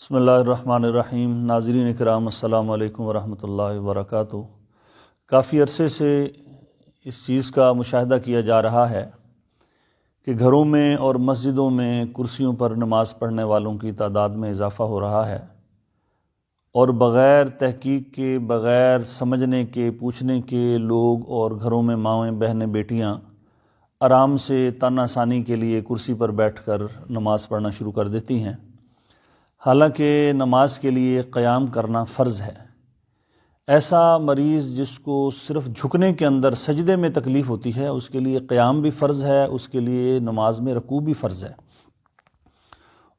بسم اللہ الرحمن الرحیم۔ ناظرین اکرام، السلام علیکم ورحمۃ اللہ وبرکاتہ۔ کافی عرصے سے اس چیز کا مشاہدہ کیا جا رہا ہے کہ گھروں میں اور مسجدوں میں کرسیوں پر نماز پڑھنے والوں کی تعداد میں اضافہ ہو رہا ہے، اور بغیر تحقیق کے، بغیر سمجھنے کے، پوچھنے کے لوگ اور گھروں میں مائیں بہنیں بیٹیاں آرام سے تن آسانی کے لیے کرسی پر بیٹھ کر نماز پڑھنا شروع کر دیتی ہیں، حالانکہ نماز کے لیے قیام کرنا فرض ہے۔ ایسا مریض جس کو صرف جھکنے کے اندر سجدے میں تکلیف ہوتی ہے، اس کے لیے قیام بھی فرض ہے، اس کے لیے نماز میں رکوع بھی فرض ہے۔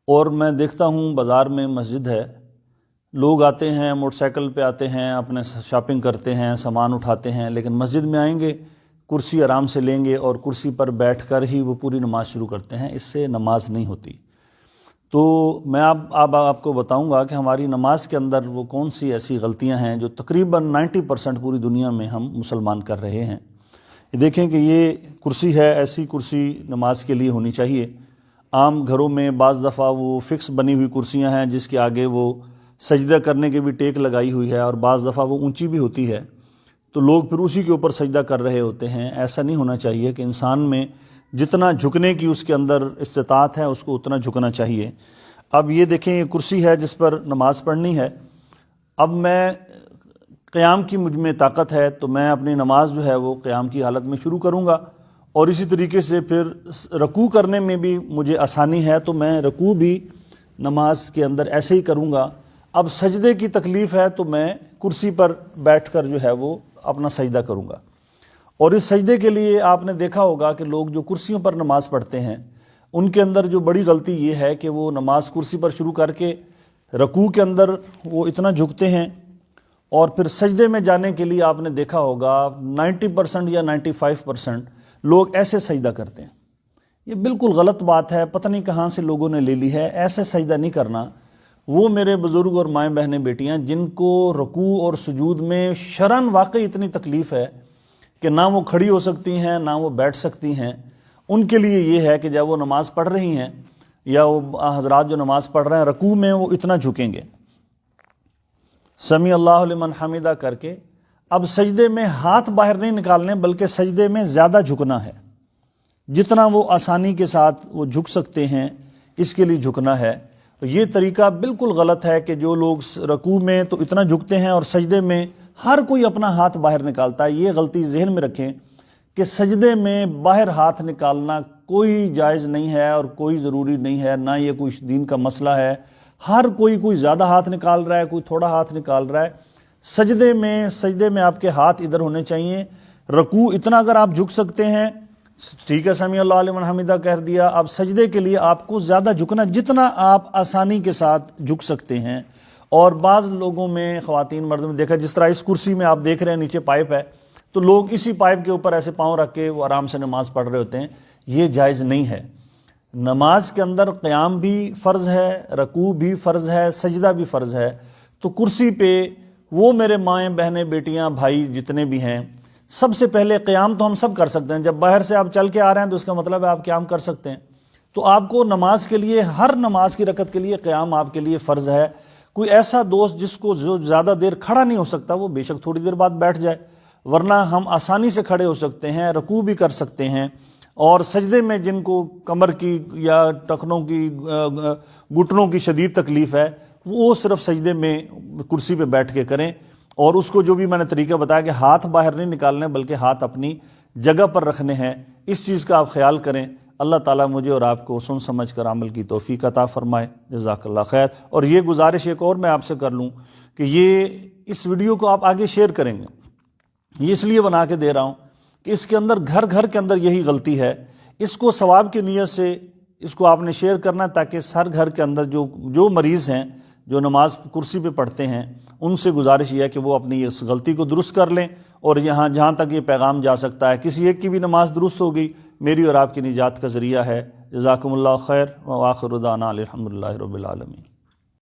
اور میں دیکھتا ہوں بازار میں مسجد ہے، لوگ آتے ہیں، موٹر سائیکل پہ آتے ہیں، اپنے شاپنگ کرتے ہیں، سامان اٹھاتے ہیں، لیکن مسجد میں آئیں گے، کرسی آرام سے لیں گے اور کرسی پر بیٹھ کر ہی وہ پوری نماز شروع کرتے ہیں۔ اس سے نماز نہیں ہوتی۔ تو میں اب آپ کو بتاؤں گا کہ ہماری نماز کے اندر وہ کون سی ایسی غلطیاں ہیں جو تقریباً 90% پوری دنیا میں ہم مسلمان کر رہے ہیں۔ یہ دیکھیں کہ یہ کرسی ہے، ایسی کرسی نماز کے لیے ہونی چاہیے۔ عام گھروں میں بعض دفعہ وہ فکس بنی ہوئی کرسیاں ہیں جس کے آگے وہ سجدہ کرنے کے بھی ٹیک لگائی ہوئی ہے، اور بعض دفعہ وہ اونچی بھی ہوتی ہے، تو لوگ پھر اسی کے اوپر سجدہ کر رہے ہوتے ہیں۔ ایسا نہیں ہونا چاہیے کہ انسان میں جتنا جھکنے کی اس کے اندر استطاعت ہے اس کو اتنا جھکنا چاہیے۔ اب یہ دیکھیں، یہ کرسی ہے جس پر نماز پڑھنی ہے۔ اب میں قیام کی مجھ میں طاقت ہے تو میں اپنی نماز جو ہے وہ قیام کی حالت میں شروع کروں گا، اور اسی طریقے سے پھر رکوع کرنے میں بھی مجھے آسانی ہے تو میں رکوع بھی نماز کے اندر ایسے ہی کروں گا۔ اب سجدے کی تکلیف ہے تو میں کرسی پر بیٹھ کر جو ہے وہ اپنا سجدہ کروں گا۔ اور اس سجدے کے لیے آپ نے دیکھا ہوگا کہ لوگ جو کرسیوں پر نماز پڑھتے ہیں ان کے اندر جو بڑی غلطی یہ ہے کہ وہ نماز کرسی پر شروع کر کے رکوع کے اندر وہ اتنا جھکتے ہیں، اور پھر سجدے میں جانے کے لیے آپ نے دیکھا ہوگا 90% یا 95% لوگ ایسے سجدہ کرتے ہیں۔ یہ بالکل غلط بات ہے، پتہ نہیں کہاں سے لوگوں نے لے لی ہے۔ ایسے سجدہ نہیں کرنا۔ وہ میرے بزرگ اور مائیں بہنیں بیٹیاں جن کو رکوع اور سجود میں شرعاً واقعی اتنی تکلیف ہے کہ نہ وہ کھڑی ہو سکتی ہیں نہ وہ بیٹھ سکتی ہیں، ان کے لیے یہ ہے کہ جب وہ نماز پڑھ رہی ہیں یا وہ حضرات جو نماز پڑھ رہے ہیں رکوع میں وہ اتنا جھکیں گے، سمیع اللہ لمن حمیدہ کر کے۔ اب سجدے میں ہاتھ باہر نہیں نکالنے بلکہ سجدے میں زیادہ جھکنا ہے، جتنا وہ آسانی کے ساتھ وہ جھک سکتے ہیں اس کے لیے جھکنا ہے۔ تو یہ طریقہ بالکل غلط ہے کہ جو لوگ رکوع میں تو اتنا جھکتے ہیں اور سجدے میں ہر کوئی اپنا ہاتھ باہر نکالتا ہے۔ یہ غلطی ذہن میں رکھیں کہ سجدے میں باہر ہاتھ نکالنا کوئی جائز نہیں ہے اور کوئی ضروری نہیں ہے، نہ یہ کوئی دین کا مسئلہ ہے۔ ہر کوئی زیادہ ہاتھ نکال رہا ہے، کوئی تھوڑا ہاتھ نکال رہا ہے۔ سجدے میں آپ کے ہاتھ ادھر ہونے چاہیے۔ رکوع اتنا اگر آپ جھک سکتے ہیں ٹھیک ہے، سمیع اللہ لمن حمیدہ کہہ دیا۔ اب سجدے کے لیے آپ کو زیادہ جھکنا جتنا آپ آسانی کے ساتھ جھک سکتے ہیں۔ اور بعض لوگوں میں، خواتین مرد میں دیکھا، جس طرح اس کرسی میں آپ دیکھ رہے ہیں نیچے پائپ ہے، تو لوگ اسی پائپ کے اوپر ایسے پاؤں رکھ کے وہ آرام سے نماز پڑھ رہے ہوتے ہیں۔ یہ جائز نہیں ہے۔ نماز کے اندر قیام بھی فرض ہے، رکوع بھی فرض ہے، سجدہ بھی فرض ہے۔ تو کرسی پہ وہ میرے مائیں بہنیں بیٹیاں بھائی جتنے بھی ہیں، سب سے پہلے قیام تو ہم سب کر سکتے ہیں۔ جب باہر سے آپ چل کے آ رہے ہیں تو اس کا مطلب ہے آپ قیام کر سکتے ہیں۔ تو آپ کو نماز کے لیے، ہر نماز کی رکعت کے لیے قیام آپ کے لیے فرض ہے۔ کوئی ایسا دوست جس کو جو زیادہ دیر کھڑا نہیں ہو سکتا وہ بے شک تھوڑی دیر بعد بیٹھ جائے، ورنہ ہم آسانی سے کھڑے ہو سکتے ہیں، رکوع بھی کر سکتے ہیں۔ اور سجدے میں جن کو کمر کی یا ٹخنوں کی، گھٹنوں کی شدید تکلیف ہے، وہ صرف سجدے میں کرسی پہ بیٹھ کے کریں۔ اور اس کو جو بھی میں نے طریقہ بتایا کہ ہاتھ باہر نہیں نکالنے بلکہ ہاتھ اپنی جگہ پر رکھنے ہیں، اس چیز کا آپ خیال کریں۔ اللہ تعالیٰ مجھے اور آپ کو سن سمجھ کر عمل کی توفیق عطا فرمائے۔ جزاک اللہ خیر۔ اور یہ گزارش ایک اور میں آپ سے کر لوں کہ اس ویڈیو کو آپ آگے شیئر کریں گے۔ یہ اس لیے بنا کے دے رہا ہوں کہ اس کے اندر گھر گھر کے اندر یہی غلطی ہے۔ اس کو ثواب کی نیت سے اس کو آپ نے شیئر کرنا تاکہ ہر گھر کے اندر جو مریض ہیں، جو نماز کرسی پہ پڑھتے ہیں، ان سے گزارش یہ ہے کہ وہ اپنی اس غلطی کو درست کر لیں۔ اور جہاں تک یہ پیغام جا سکتا ہے، کسی ایک کی بھی نماز درست ہوگی میری اور آپ کی نجات کا ذریعہ ہے۔ جزاکم اللہ خیر، وآخر دعوانا الحمدللہ رب العالمین۔